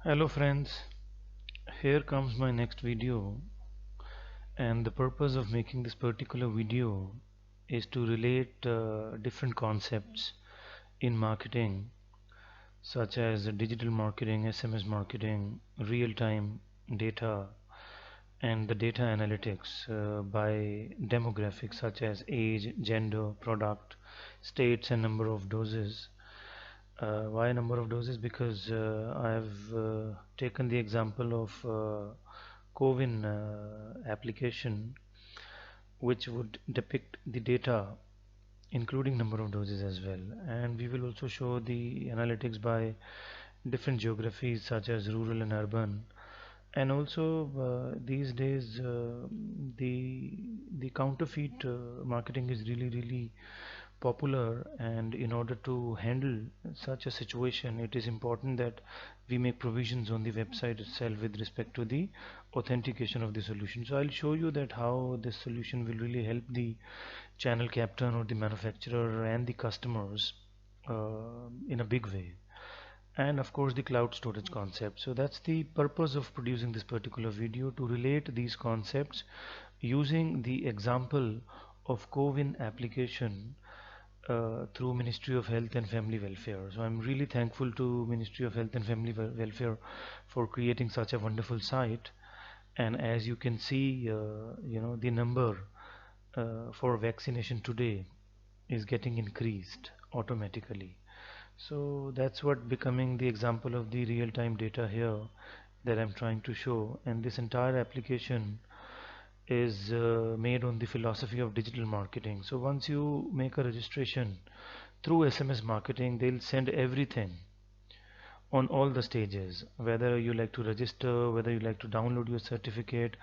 Hello friends, here comes my next video, and the purpose of making this particular video is to relate different concepts in marketing such as digital marketing, SMS marketing, real-time data, and the data analytics by demographics such as age, gender, product, states, and number of doses. Why number of doses? Because I have taken the example of CoWIN application, which would depict the data including number of doses as well, and we will also show the analytics by different geographies such as rural and urban. And also these days the counterfeit marketing is really popular, and in order to handle such a situation, it is important that we make provisions on the website itself with respect to the authentication of the solution. So I'll show you that how this solution will really help the channel captain or the manufacturer and the customers in a big way, and of course the cloud storage concept. So that's the purpose of producing this particular video, to relate these concepts using the example of CoWIN application through Ministry of Health and Family Welfare. So I'm really thankful to Ministry of Health and Family Welfare for creating such a wonderful site. And as you can see, the number for vaccination today is getting increased automatically. So that's what becoming the example of the real-time data here that I'm trying to show. And this entire application is made on the philosophy of digital marketing. So once you make a registration through SMS marketing, they'll send everything on all the stages, whether you like to register, whether you like to download your certificate,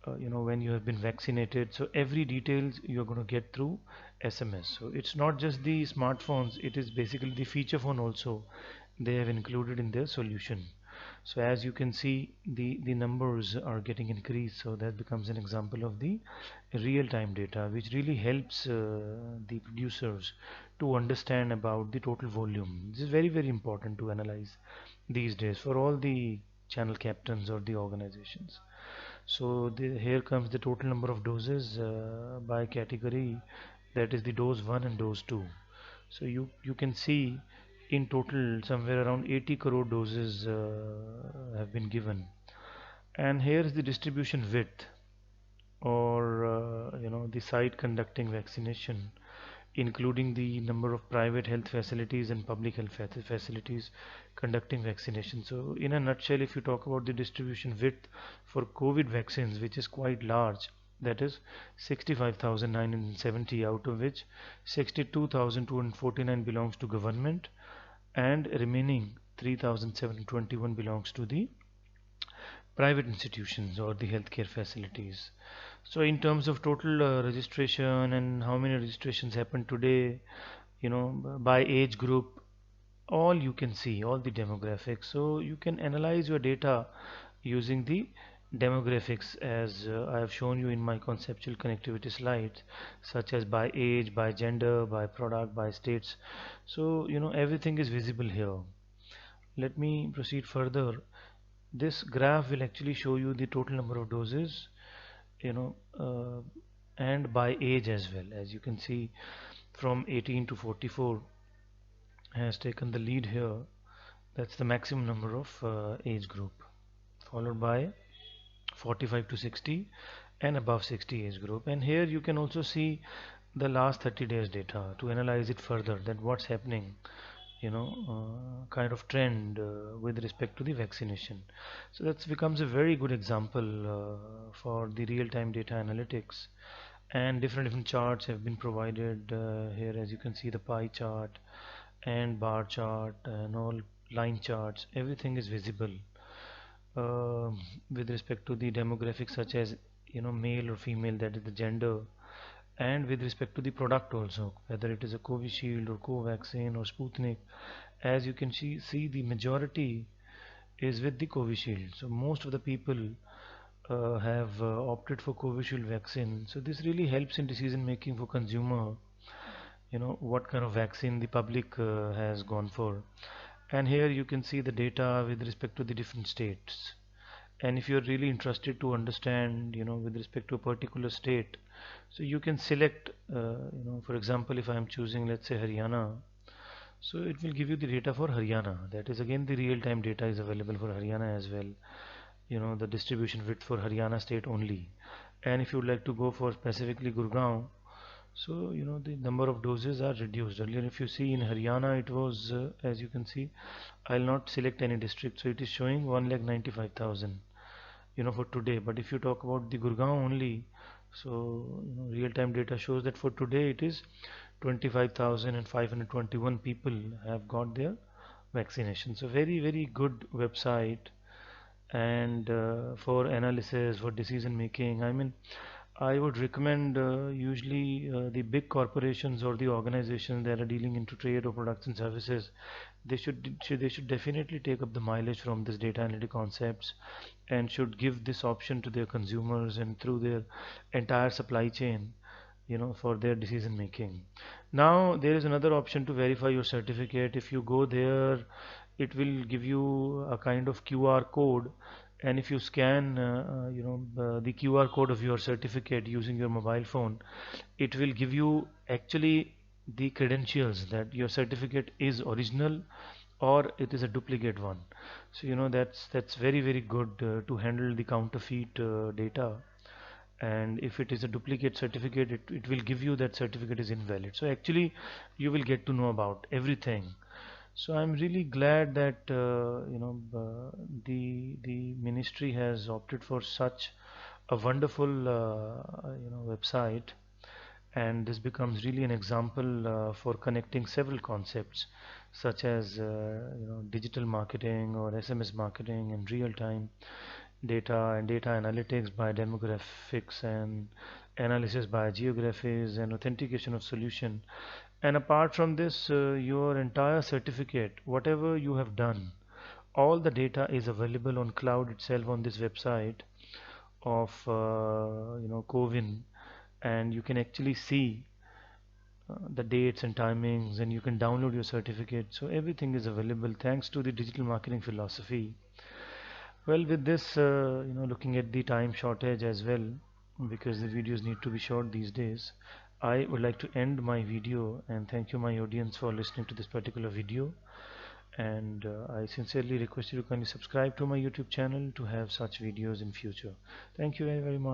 when you have been vaccinated. So every details you're going to get through SMS. So it's not just the smartphones, it is basically the feature phone also they have included in their solution. So as you can see, the numbers are getting increased. So that becomes an example of the real-time data, which really helps the producers to understand about the total volume. This is very important to analyze these days for all the channel captains or the organizations. So here comes the total number of doses by category, that is the dose 1 and dose 2. So you can see in total somewhere around 80 crore doses have been given. And here is the distribution width, or the site conducting vaccination, including the number of private health facilities and public health facilities conducting vaccination. So in a nutshell, if you talk about the distribution width for COVID vaccines, which is quite large, that is 65,970, out of which 62,249 belongs to government, and remaining 3,721 belongs to the private institutions or the healthcare facilities. So in terms of total registration and how many registrations happen today, by age group, all you can see, all the demographics. So you can analyze your data using the demographics, as I have shown you in my conceptual connectivity slides, such as by age, by gender, by product, by states. So everything is visible here. Let me proceed further. This graph will actually show you the total number of doses, you know uh, and by age as well. As you can see, from 18 to 44 has taken the lead here. That's the maximum number of age group, followed by 45 to 60 and above 60 age group. And here you can also see the last 30 days data to analyze it further, that what's happening, kind of trend with respect to the vaccination. So that becomes a very good example for the real-time data analytics. And different charts have been provided here. As you can see, the pie chart and bar chart and all line charts, everything is visible uh, with respect to the demographics, such as male or female, that is the gender, and with respect to the product also, whether it is a Covishield or Covaxin or Sputnik. As you can see the majority is with the Covishield. So most of the people have opted for Covishield vaccine. So this really helps in decision making for consumer, what kind of vaccine the public has gone for. and here you can see the data with respect to the different states. And if you're really interested to understand, with respect to a particular state, so you can select, for example, if I'm choosing, let's say, Haryana, so it will give you the data for Haryana. That is again the real-time data is available for Haryana as well. The distribution width for Haryana state only. And if you would like to go for specifically Gurgaon, so the number of doses are reduced. Earlier, if you see in Haryana, it was as you can see, I'll not select any district, so it is showing 1,95,000, for today. But if you talk about the Gurgaon only, so real-time data shows that for today it is 25,521 people have got their vaccination. So very very good website, and for analysis, for decision making, I mean, I would recommend usually the big corporations or the organizations that are dealing into trade or products and services, they should definitely take up the mileage from this data analytic concepts, and should give this option to their consumers and through their entire supply chain, for their decision making. Now there is another option to verify your certificate. If you go there, it will give you a kind of QR code, and if you scan the QR code of your certificate using your mobile phone, it will give you actually the credentials that your certificate is original or it is a duplicate one. So that's very very good to handle the counterfeit data. And if it is a duplicate certificate, it will give you that certificate is invalid. So actually you will get to know about everything. So I'm really glad that the ministry has opted for such a wonderful website, and this becomes really an example for connecting several concepts such as digital marketing or SMS marketing and real time data and data analytics by demographics and analysis by geographies and authentication of solution. And apart from this, your entire certificate, whatever you have done, all the data is available on cloud itself on this website of Covin, and you can actually see the dates and timings, and you can download your certificate. So everything is available thanks to the digital marketing philosophy. Well, with this, looking at the time shortage as well, because the videos need to be short these days, I would like to end my video and thank you my audience for listening to this particular video. And I sincerely request you to kindly subscribe to my YouTube channel to have such videos in future. Thank you very much.